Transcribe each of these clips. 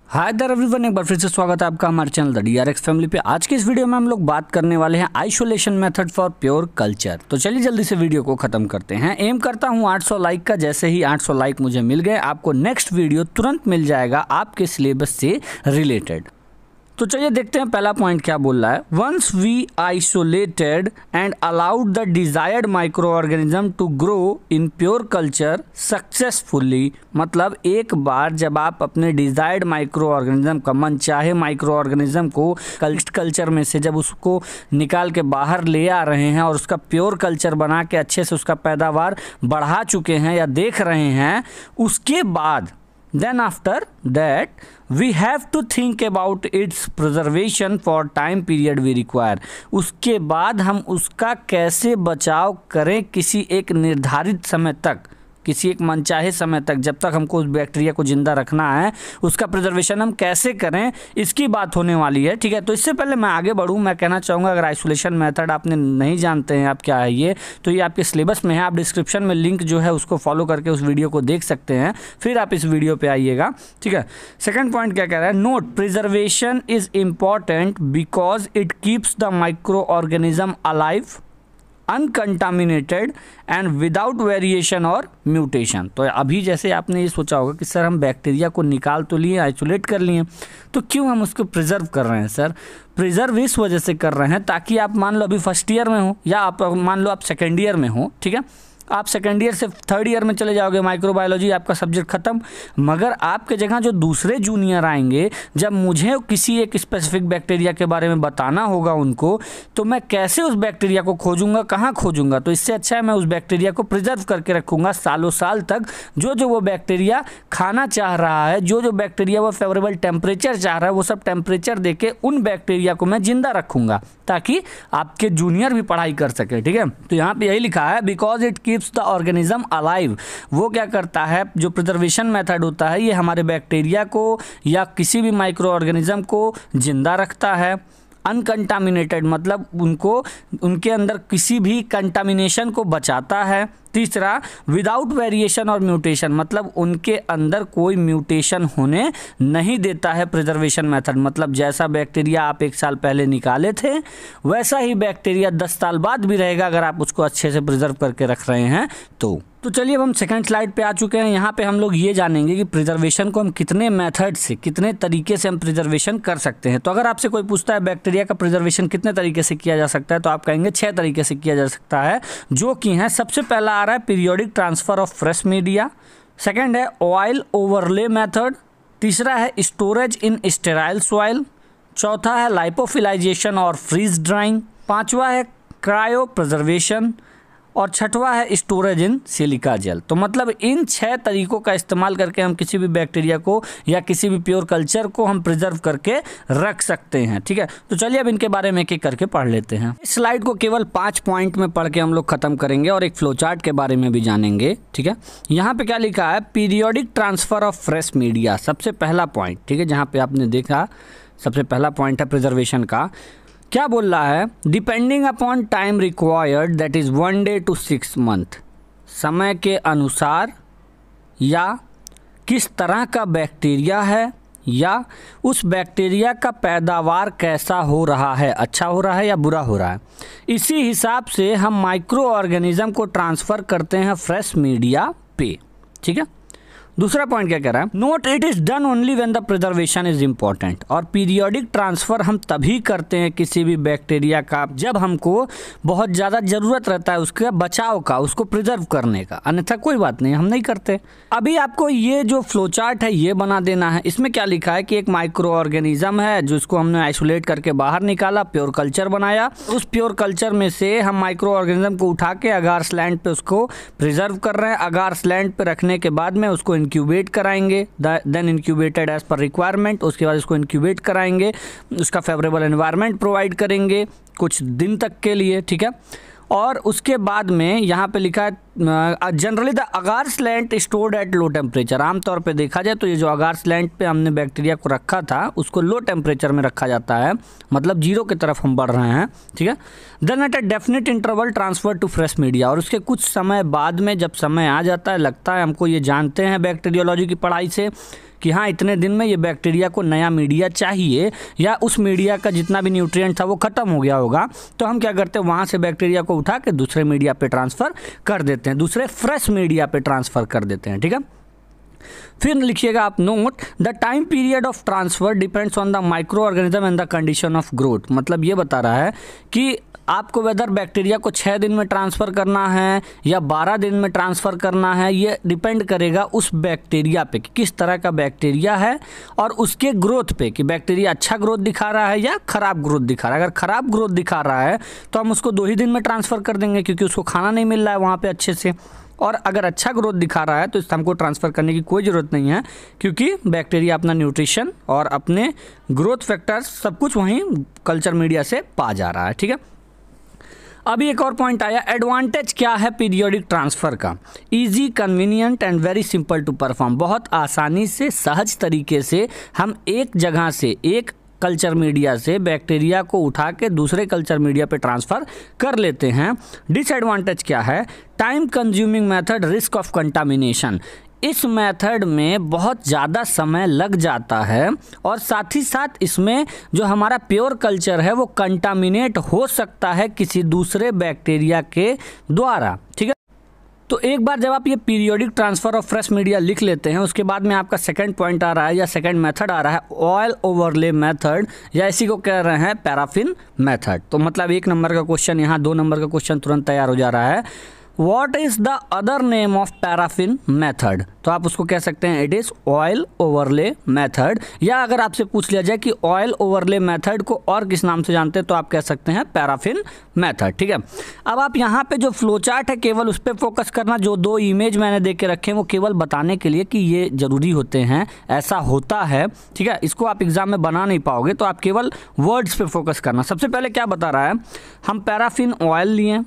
Hi there everyone, एक बार फिर से स्वागत है आपका हमारे चैनल द DRX फैमिली पे। आज की इस वीडियो में हम लोग बात करने वाले हैं isolation method for pure culture. तो चलिए जल्दी से वीडियो को खत्म करते हैं। एम करता हूं 800 लाइक का। जैसे ही 800 लाइक मुझे मिल गए, आपको नेक्स्ट वीडियो तुरंत मिल जाएगा आपके सिलेबस से रिलेटेड। तो चलिए देखते हैं पहला पॉइंट क्या बोल रहा है। Once we isolated and allowed the desired microorganism to grow in pure culture successfully, मतलब एक बार जब आप अपने डिजायर्ड माइक्रो ऑर्गेनिज्म का, मन चाहे माइक्रो ऑर्गेनिज्म को कल्चर में से जब उसको निकाल के बाहर ले आ रहे हैं और उसका प्योर कल्चर बना के अच्छे से उसका पैदावार बढ़ा चुके हैं या देख रहे हैं, उसके बाद then after that we have to think about its preservation for time period we require। उसके बाद हम उसका कैसे बचाव करें किसी एक निर्धारित समय तक, किसी एक मनचाहे समय तक, जब तक हमको उस बैक्टीरिया को जिंदा रखना है उसका प्रिजर्वेशन हम कैसे करें, इसकी बात होने वाली है। ठीक है, तो इससे पहले मैं आगे बढ़ूं, मैं कहना चाहूँगा अगर आइसोलेशन मेथड आपने नहीं जानते हैं आप क्या है ये, तो ये आपके सिलेबस में है। आप डिस्क्रिप्शन में लिंक जो है उसको फॉलो करके उस वीडियो को देख सकते हैं, फिर आप इस वीडियो पर आइएगा। ठीक है, सेकेंड पॉइंट क्या कह रहा है। Note, preservation is important because it keeps the micro organism alive, uncontaminated and without variation और म्यूटेशन। तो अभी जैसे आपने ये सोचा होगा कि सर हम बैक्टीरिया को निकाल तो लिए, आइसोलेट कर लिए, तो क्यों हम उसको प्रिजर्व कर रहे हैं? सर प्रिजर्व इस वजह से कर रहे हैं ताकि आप मान लो अभी फर्स्ट ईयर में हो या आप मान लो आप सेकेंड ईयर में हो। ठीक है, आप सेकेंड ईयर से थर्ड ईयर में चले जाओगे, माइक्रोबायोलॉजी आपका सब्जेक्ट खत्म। मगर आपके जगह जो दूसरे जूनियर आएंगे, जब मुझे किसी एक स्पेसिफिक बैक्टीरिया के बारे में बताना होगा उनको, तो मैं कैसे उस बैक्टीरिया को खोजूंगा, कहाँ खोजूंगा? तो इससे अच्छा है मैं उस बैक्टीरिया को प्रिजर्व करके रखूंगा सालों साल तक। जो वो बैक्टीरिया खाना चाह रहा है, जो बैक्टीरिया वो फेवरेबल टेम्परेचर चाह रहा है, वो सब टेम्परेचर देके उन बैक्टीरिया को मैं जिंदा रखूंगा ताकि आपके जूनियर भी पढ़ाई कर सके। ठीक है, तो यहाँ पे यही लिखा है, because it keeps the organism alive. वो क्या करता है, जो प्रिजर्वेशन मेथड होता है, ये हमारे बैक्टीरिया को या किसी भी माइक्रो ऑर्गेनिज्म को जिंदा रखता है। अनकंटामिनेटेड मतलब उनको, उनके अंदर किसी भी कंटामिनेशन को बचाता है। तीसरा, विदाउट वेरिएशन और म्यूटेशन, मतलब उनके अंदर कोई म्यूटेशन होने नहीं देता है प्रिजर्वेशन मेथड। मतलब जैसा बैक्टीरिया आप 1 साल पहले निकाले थे, वैसा ही बैक्टीरिया 10 साल बाद भी रहेगा अगर आप उसको अच्छे से प्रिजर्व करके रख रहे हैं तो चलिए अब हम सेकंड स्लाइड पे आ चुके हैं। यहाँ पे हम लोग ये जानेंगे कि प्रिजर्वेशन को हम कितने मेथड से, कितने तरीके से हम प्रिजर्वेशन कर सकते हैं। तो अगर आपसे कोई पूछता है बैक्टीरिया का प्रिजर्वेशन कितने तरीके से किया जा सकता है, तो आप कहेंगे 6 तरीके से किया जा सकता है, जो कि हैं, सबसे पहला आ रहा है periodic transfer of fresh media. Second है ऑयल ओवरले मेथड। तीसरा है स्टोरेज इन स्टेराइल सॉइल। चौथा है लाइपोफिलाइजेशन और फ्रीज ड्राइंग। पांचवा है क्रायो प्रिजर्वेशन और छठवा है स्टोरेज इन सिलिका जेल। तो मतलब इन 6 तरीकों का इस्तेमाल करके हम किसी भी बैक्टीरिया को या किसी भी प्योर कल्चर को हम प्रिजर्व करके रख सकते हैं। ठीक है, तो चलिए अब इनके बारे में एक एक करके पढ़ लेते हैं। इस स्लाइड को केवल 5 पॉइंट में पढ़ के हम लोग खत्म करेंगे और एक फ्लो चार्ट के बारे में भी जानेंगे। ठीक है, यहाँ पे क्या लिखा है, periodic transfer of fresh media, सबसे पहला पॉइंट। ठीक है, जहाँ पे आपने देखा सबसे पहला पॉइंट है प्रिजर्वेशन का। क्या बोल रहा है, depending upon time required that is 1 day to 6 month, समय के अनुसार या किस तरह का बैक्टीरिया है या उस बैक्टीरिया का पैदावार कैसा हो रहा है, अच्छा हो रहा है या बुरा हो रहा है, इसी हिसाब से हम माइक्रो ऑर्गेनिज्म को ट्रांसफ़र करते हैं फ्रेश मीडिया पे। ठीक है, दूसरा पॉइंट क्या कह रहा है, note it is done only when the preservation is important. और पीरियोडिक ट्रांसफर हम तभी करते हैं किसी भी बैक्टीरिया का जब हमको बहुत ज़्यादा ज़रूरत रहता है उसके बचाव का, उसको प्रिजर्व करने का, अन्यथा कोई बात नहीं, हम नहीं करते। अभी आपको ये जो फ्लो चार्ट है ये बना देना है। इसमें क्या लिखा है कि एक माइक्रो ऑर्गेनिज्म है जिसको हमने आइसोलेट करके बाहर निकाला, प्योर कल्चर बनाया। उस प्योर कल्चर में से हम माइक्रो ऑर्गेनिज्म को उठा के अगार स्लैंड पे उसको प्रिजर्व कर रहे हैं। अगार स्लैंड पे रखने के बाद में उसको इंक्यूबेट कराएंगे, then incubated as per requirement. उसके बाद इसको इंक्यूबेट कराएंगे, उसका फेवरेबल एनवायरनमेंट प्रोवाइड करेंगे कुछ दिन तक के लिए। ठीक है, और उसके बाद में यहाँ पे लिखा है generally the agar slant stored at low temperature, आमतौर पे देखा जाए तो ये जो अगार स्लैंट पे हमने बैक्टीरिया को रखा था उसको लो टेम्परेचर में रखा जाता है, मतलब जीरो की तरफ हम बढ़ रहे हैं, ठीक है। Then at a definite interval transfer to fresh media, और उसके कुछ समय बाद में जब समय आ जाता है, लगता है हमको, ये जानते हैं बैक्टीरियोलॉजी की पढ़ाई से कि हाँ इतने दिन में ये बैक्टीरिया को नया मीडिया चाहिए या उस मीडिया का जितना भी न्यूट्रिएंट था वो ख़त्म हो गया होगा, तो हम क्या करते हैं वहाँ से बैक्टीरिया को उठा के दूसरे मीडिया पे ट्रांसफ़र कर देते हैं, दूसरे फ्रेश मीडिया पे ट्रांसफ़र कर देते हैं, ठीक है। फिर लिखिएगा आप note, the time period of transfer depends on the micro organism and the condition of growth, मतलब ये बता रहा है कि आपको वेदर बैक्टीरिया को 6 दिन में ट्रांसफ़र करना है या 12 दिन में ट्रांसफ़र करना है, ये डिपेंड करेगा उस बैक्टीरिया पे कि किस तरह का बैक्टीरिया है और उसके ग्रोथ पे कि बैक्टीरिया अच्छा ग्रोथ दिखा रहा है या ख़राब ग्रोथ दिखा रहा है। अगर ख़राब ग्रोथ दिखा रहा है तो हम उसको 2 ही दिन में ट्रांसफ़र कर देंगे क्योंकि उसको खाना नहीं मिल रहा है वहाँ पर अच्छे से, और अगर अच्छा ग्रोथ दिखा रहा है तो इस हमको ट्रांसफ़र करने की कोई ज़रूरत नहीं है क्योंकि बैक्टीरिया अपना न्यूट्रिशन और अपने ग्रोथ फैक्टर्स सब कुछ वहीं कल्चर मीडिया से पा जा रहा है, ठीक है। अभी एक और पॉइंट आया, एडवांटेज क्या है पीरियोडिक ट्रांसफ़र का, easy, convenient and very simple to perform, बहुत आसानी से सहज तरीके से हम एक जगह से एक कल्चर मीडिया से बैक्टीरिया को उठा के दूसरे कल्चर मीडिया पे ट्रांसफ़र कर लेते हैं। डिसएडवांटेज क्या है, time consuming method, risk of contamination, इस मेथड में बहुत ज़्यादा समय लग जाता है और साथ ही साथ इसमें जो हमारा प्योर कल्चर है वो कंटामिनेट हो सकता है किसी दूसरे बैक्टीरिया के द्वारा, ठीक है। तो एक बार जब आप ये periodic transfer of fresh media लिख लेते हैं उसके बाद में आपका सेकंड पॉइंट आ रहा है या सेकंड मेथड आ रहा है ऑयल ओवरले मेथड, या इसी को कह रहे हैं पैराफिन मेथड। तो मतलब 1 नंबर का क्वेश्चन यहाँ 2 नंबर का क्वेश्चन तुरंत तैयार हो जा रहा है। What is the other name of paraffin method? तो आप उसको कह सकते हैं it is oil overlay method, या अगर आपसे पूछ लिया जाए कि ऑयल ओवरले मेथड को और किस नाम से जानते हैं तो आप कह सकते हैं पैराफिन मेथड, ठीक है। अब आप यहाँ पे जो फ्लो चार्ट है केवल उस पर फोकस करना, जो 2 इमेज मैंने देख के रखे हैं वो केवल बताने के लिए कि ये ज़रूरी होते हैं, ऐसा होता है, ठीक है। इसको आप एग्जाम में बना नहीं पाओगे तो आप केवल वर्ड्स पे फोकस करना। सबसे पहले क्या बता रहा है, हम पैराफिन ऑयल लिए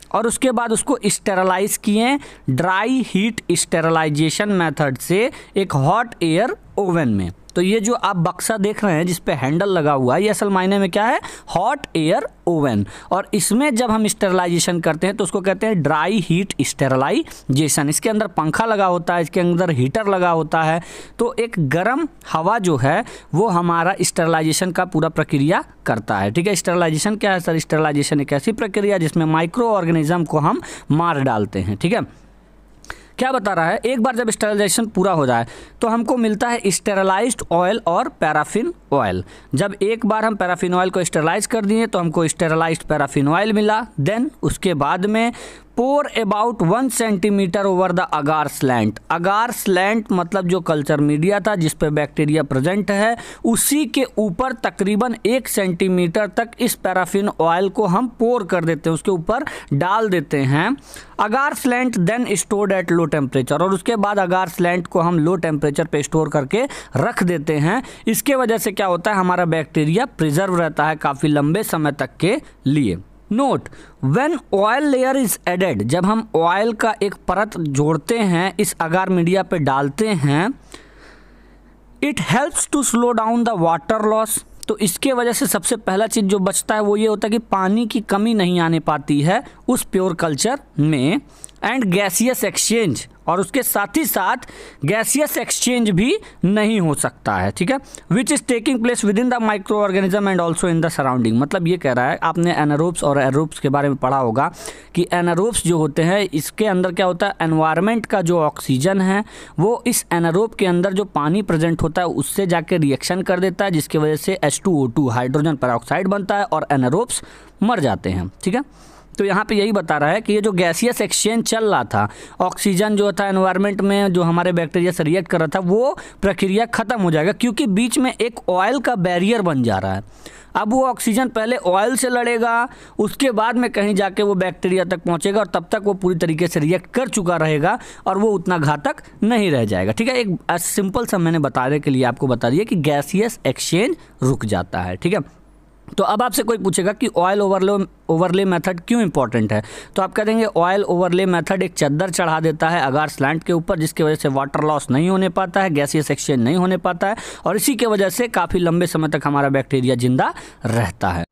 और उसके बाद उसको स्टेरलाइज किए ड्राई हीट स्टेरलाइजेशन मेथड से एक हॉट एयर ओवन में। तो ये जो आप बक्सा देख रहे हैं जिस पे हैंडल लगा हुआ है ये असल मायने में क्या है, हॉट एयर ओवन, और इसमें जब हम स्टेरलाइजेशन करते हैं तो उसको कहते हैं ड्राई हीट स्टेरलाइजेशन। इसके अंदर पंखा लगा होता है, इसके अंदर हीटर लगा होता है, तो एक गर्म हवा जो है वो हमारा स्टेरलाइजेशन का पूरा प्रक्रिया करता है, ठीक है। स्टेरलाइजेशन क्या है सर, स्टेरलाइजेशन एक ऐसी प्रक्रिया जिसमें माइक्रो ऑर्गेनिज्म को हम मार डालते हैं, ठीक है। क्या बता रहा है, एक बार जब स्टेरलाइजेशन पूरा हो जाए तो हमको मिलता है स्टेरलाइज्ड ऑयल और पैराफिन ऑयल। जब एक बार हम पैराफिन ऑयल को स्टेरलाइज कर दिए तो हमको स्टेरलाइज्ड पैराफिन ऑयल मिला। देन उसके बाद में pour about 1 centimetre over the agar slant. Agar slant मतलब जो कल्चर मीडिया था जिस पे बैक्टीरिया प्रेजेंट है उसी के ऊपर तकरीबन 1 सेंटीमीटर तक इस पैराफिन ऑयल को हम पोर कर देते हैं, उसके ऊपर डाल देते हैं। Agar slant then stored at low temperature, और उसके बाद अगार स्लैंट को हम लो टेम्परेचर पे स्टोर करके रख देते हैं। इसके वजह से क्या होता है, हमारा बैक्टीरिया प्रिजर्व रहता है काफ़ी लंबे समय तक के लिए। Note, when oil layer is added, जब हम ऑयल का एक परत जोड़ते हैं इस अगार मीडिया पे डालते हैं, it helps to slow down the water loss. तो इसके वजह से सबसे पहला चीज़ जो बचता है वो ये होता है कि पानी की कमी नहीं आने पाती है उस प्योर कल्चर में, एंड गैसियस एक्सचेंज, और उसके साथ ही साथ गैसियस एक्सचेंज भी नहीं हो सकता है, ठीक है, which is taking place with in the micro organism and also in the surrounding. मतलब ये कह रहा है, आपने एनारोब्स और एरोब्स के बारे में पढ़ा होगा कि एनारोब्स जो होते हैं इसके अंदर क्या होता है, एनवायरनमेंट का जो ऑक्सीजन है वो इस एनारोब के अंदर जो पानी प्रेजेंट होता है उससे जाके रिएक्शन कर देता है, जिसकी वजह से H2O2 हाइड्रोजन पेरोक्साइड बनता है और एनारोब्स मर जाते हैं, ठीक है। तो यहाँ पे यही बता रहा है कि ये जो गैसियस एक्सचेंज चल रहा था, ऑक्सीजन जो था एनवायरनमेंट में जो हमारे बैक्टीरिया से रिएक्ट कर रहा था, वो प्रक्रिया खत्म हो जाएगा क्योंकि बीच में एक ऑयल का बैरियर बन जा रहा है। अब वो ऑक्सीजन पहले ऑयल से लड़ेगा, उसके बाद में कहीं जाके वो बैक्टीरिया तक पहुंचेगा और तब तक वो पूरी तरीके से रिएक्ट कर चुका रहेगा और वो उतना घातक नहीं रह जाएगा, ठीक है। एक सिंपल सा मैंने बताने के लिए आपको बता दिया कि गैसियस एक्सचेंज रुक जाता है, ठीक है। तो अब आपसे कोई पूछेगा कि ऑयल ओवरले मेथड क्यों इंपॉर्टेंट है, तो आप कह देंगे ऑयल ओवरले मेथड एक चद्दर चढ़ा देता है अगार स्लैंट के ऊपर, जिसकी वजह से वाटर लॉस नहीं होने पाता है, गैसियस एक्सचेंज नहीं होने पाता है, और इसी के वजह से काफ़ी लंबे समय तक हमारा बैक्टीरिया जिंदा रहता है।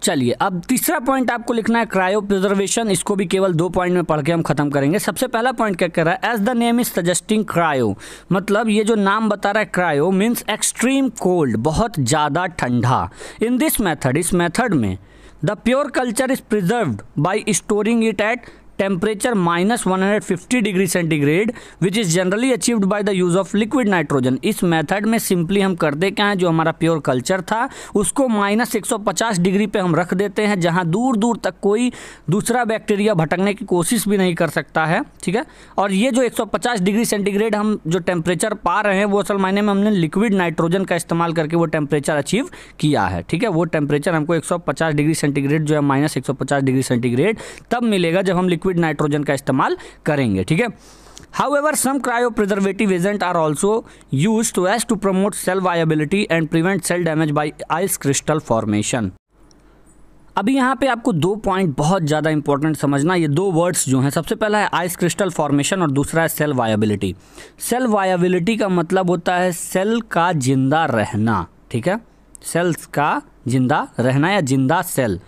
चलिए अब तीसरा पॉइंट आपको लिखना है क्रायो प्रिजर्वेशन। इसको भी केवल 2 पॉइंट में पढ़ के हम खत्म करेंगे। सबसे पहला पॉइंट क्या कह रहा है, as the name is suggesting cryo, मतलब ये जो नाम बता रहा है क्रायो मीन्स एक्सट्रीम कोल्ड, बहुत ज़्यादा ठंडा। इन दिस मेथड, इस मेथड में the pure culture is preserved by storing it at temperature -150 degree centigrade which is generally achieved by the use of liquid nitrogen. इस मेथड में simply हम करते क्या है, जो हमारा प्योर कल्चर था उसको -150 डिग्री पे हम रख देते हैं, जहां दूर दूर तक कोई दूसरा बैक्टीरिया भटकने की कोशिश भी नहीं कर सकता है, ठीक है। और ये जो 150 डिग्री सेंटीग्रेड हम जो टेम्परेचर पा रहे हैं वो असल मायने में हमने लिक्विड नाइट्रोजन का इस्तेमाल करके वो टेम्परेचर अचीव किया है, ठीक है। वो टेम्परेचर हमको 150 डिग्री सेंटीग्रेड जो है -150 डिग्री सेंटीग्रेड तब मिलेगा जब हम लिक्विड नाइट्रोजन का इस्तेमाल करेंगे, ठीक है। However, some cryopreservative agents are also used so as to promote cell viability and prevent cell damage by ice crystal formation. अभी यहाँ पे आपको 2 पॉइंट बहुत ज़्यादा इंपॉर्टेंट समझना। ये 2 वर्ड्स जो हैं, सबसे पहला है आइस क्रिस्टल फॉर्मेशन और दूसरा है सेल वायबिलिटी। सेल वायबिलिटी का मतलब होता है सेल का जिंदा रहना, ठीक है, सेल्स का जिंदा रहना या जिंदा सेल।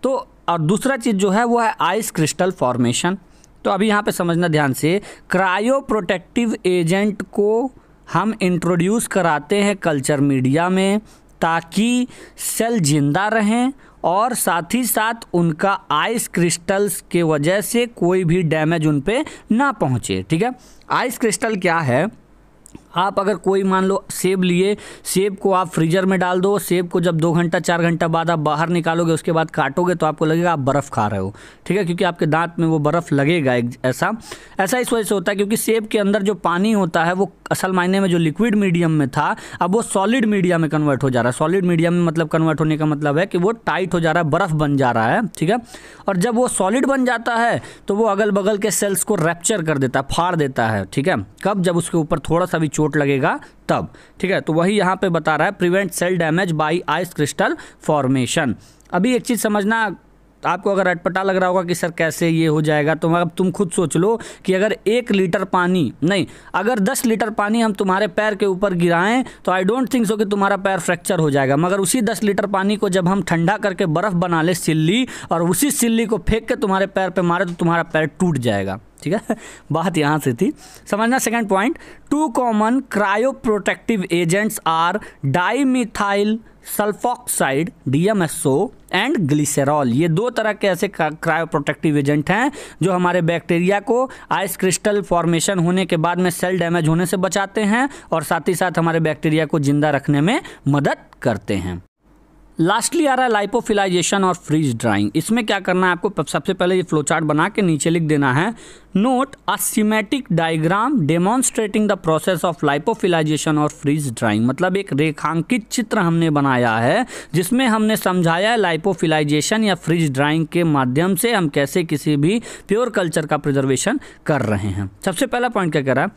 तो और दूसरा चीज़ जो है वो है आइस क्रिस्टल फॉर्मेशन। तो अभी यहाँ पे समझना ध्यान से, क्रायो प्रोटेक्टिव एजेंट को हम इंट्रोड्यूस कराते हैं कल्चर मीडिया में ताकि सेल जिंदा रहें और साथ ही साथ उनका आइस क्रिस्टल्स के वजह से कोई भी डैमेज उन पे ना पहुँचे, ठीक है। आइस क्रिस्टल क्या है, आप अगर कोई मान लो सेब लिए, सेब को आप फ्रीजर में डाल दो, सेब को जब 2 घंटा 4 घंटा बाद आप बाहर निकालोगे, उसके बाद काटोगे तो आपको लगेगा आप बर्फ़ खा रहे हो, ठीक है, क्योंकि आपके दांत में वो बर्फ़ लगेगा। ऐसा इस वजह से होता है क्योंकि सेब के अंदर जो पानी होता है वो असल मायने में जो लिक्विड मीडियम में था अब वो सॉलिड मीडियम में कन्वर्ट हो जा रहा है। सॉलिड मीडियम में मतलब कन्वर्ट होने का मतलब है कि वो टाइट हो जा रहा है, बर्फ़ बन जा रहा है, ठीक है। और जब वो सॉलिड बन जाता है तो वो अगल बगल के सेल्स को रैप्चर कर देता है, फाड़ देता है, ठीक है। कब, जब उसके ऊपर थोड़ा सा भी चोट लगेगा तब, ठीक है। तो वही यहाँ पे बता रहा है prevent cell damage by ice crystal formation. अभी एक चीज़ समझना, आपको अगर अटपटा लग रहा होगा कि सर कैसे ये हो जाएगा, तो अब तुम खुद सोच लो कि अगर 1 लीटर पानी नहीं, अगर 10 लीटर पानी हम तुम्हारे पैर के ऊपर गिराएं तो आई डोंट थिंक सो कि तुम्हारा पैर फ्रैक्चर हो जाएगा। मगर उसी 10 लीटर पानी को जब हम ठंडा करके बर्फ़ बना ले सिल्ली और उसी सिल्ली को फेंक के तुम्हारे पैर पे मारे तो तुम्हारा पैर टूट जाएगा, ठीक है। बात यहाँ से थी, समझना। Second point, 2 common cryoprotective agents are dimethyl sulfoxide DMSO and glycerol. ये 2 तरह के ऐसे क्रायोप्रोटेक्टिव एजेंट हैं जो हमारे बैक्टीरिया को आइस क्रिस्टल फॉर्मेशन होने के बाद में सेल डैमेज होने से बचाते हैं और साथ ही साथ हमारे बैक्टीरिया को जिंदा रखने में मदद करते हैं। लास्टली आ रहा है लाइपोफिलाइजेशन और फ्रीज ड्राइंग। इसमें क्या करना है आपको, सबसे पहले ये फ्लो चार्ट बना के नीचे लिख देना है, note a schematic diagram demonstrating the process of lyophilisation और फ्रीज ड्राइंग। मतलब एक रेखांकित चित्र हमने बनाया है जिसमें हमने समझाया है लाइपोफिलाइजेशन या फ्रीज ड्राइंग के माध्यम से हम कैसे किसी भी प्योर कल्चर का प्रिजर्वेशन कर रहे हैं। सबसे पहला पॉइंट क्या कह रहा है,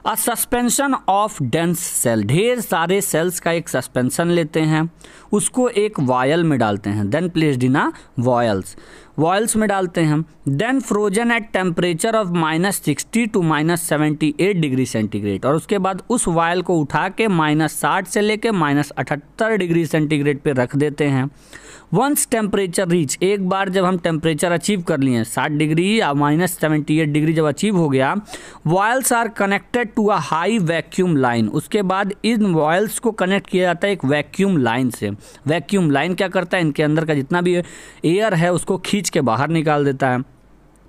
a suspension of dense cell. ढेर सारे सेल्स का एक सस्पेंशन लेते हैं, उसको एक वायल में डालते हैं, then placed in a vials में डालते हैं, then frozen at temperature of -60 to -78 degree centigrade. और उसके बाद उस वायल को उठा के -60 से लेके -78 डिग्री सेंटीग्रेड पे रख देते हैं। वंस टेम्परेचर रीच, एक बार जब हम टेम्परेचर अचीव कर लिए 60 डिग्री या -78 डिग्री जब अचीव हो गया, vials are connected to a high vacuum line. उसके बाद इन वॉयल्स को कनेक्ट किया जाता है एक वैक्यूम लाइन से। वैक्यूम लाइन क्या करता है, इनके अंदर का जितना भी एयर है उसको खींच के बाहर निकाल देता है।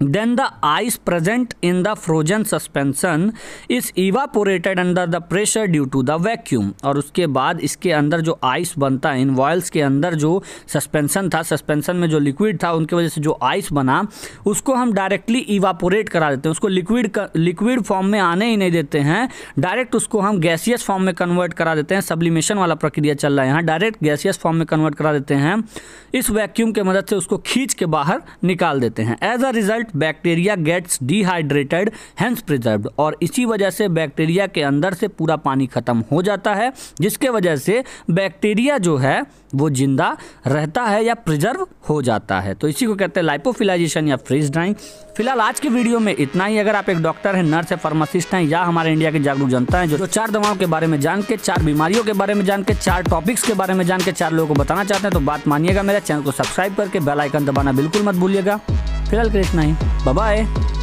Then the ice present in the frozen suspension is evaporated under the pressure due to the vacuum। और उसके बाद इसके अंदर जो आइस बनता है, इन वॉयल्स के अंदर जो सस्पेंशन था, सस्पेंशन में जो लिक्विड था उनकी वजह से जो आइस बना उसको हम डायरेक्टली इवापोरेट करा देते हैं। उसको लिक्विड फॉर्म में आने ही नहीं देते हैं, डायरेक्ट उसको हम गैसियस फॉर्म में कन्वर्ट करा देते हैं। सब्लिमेशन वाला प्रक्रिया चल रहा है यहाँ, डायरेक्ट गैसियस फॉर्म में कन्वर्ट करा देते हैं। इस वैक्यूम के मदद से उसको खींच के बाहर निकाल देते हैं। As a result that bacteria gets dehydrated hence preserved, और इसी वजह से बैक्टीरिया के अंदर से पूरा पानी खत्म हो जाता है, जिसके वजह से बैक्टीरिया जो है वो जिंदा रहता है या प्रिजर्व हो जाता है। तो इसी को कहते हैं लाइपोफिलाइजेशन या फ्रीज ड्राइंग। फिलहाल आज की वीडियो में इतना ही। अगर आप एक डॉक्टर हैं, नर्स है, फार्मासिस्ट हैं, या हमारे इंडिया के जागरूक जनता है जो 4 दवाओं के बारे में जान के, 4 बीमारियों के बारे में जान के, 4 टॉपिक्स के बारे में जान के 4 लोगों को बताना चाहते हैं, तो बात मानिएगा, मेरे चैनल को सब्सक्राइब करके बेल आइकन दबाना बिल्कुल मत भूलिएगा। फिलहाल के लिए इतना ही, बाय बाय।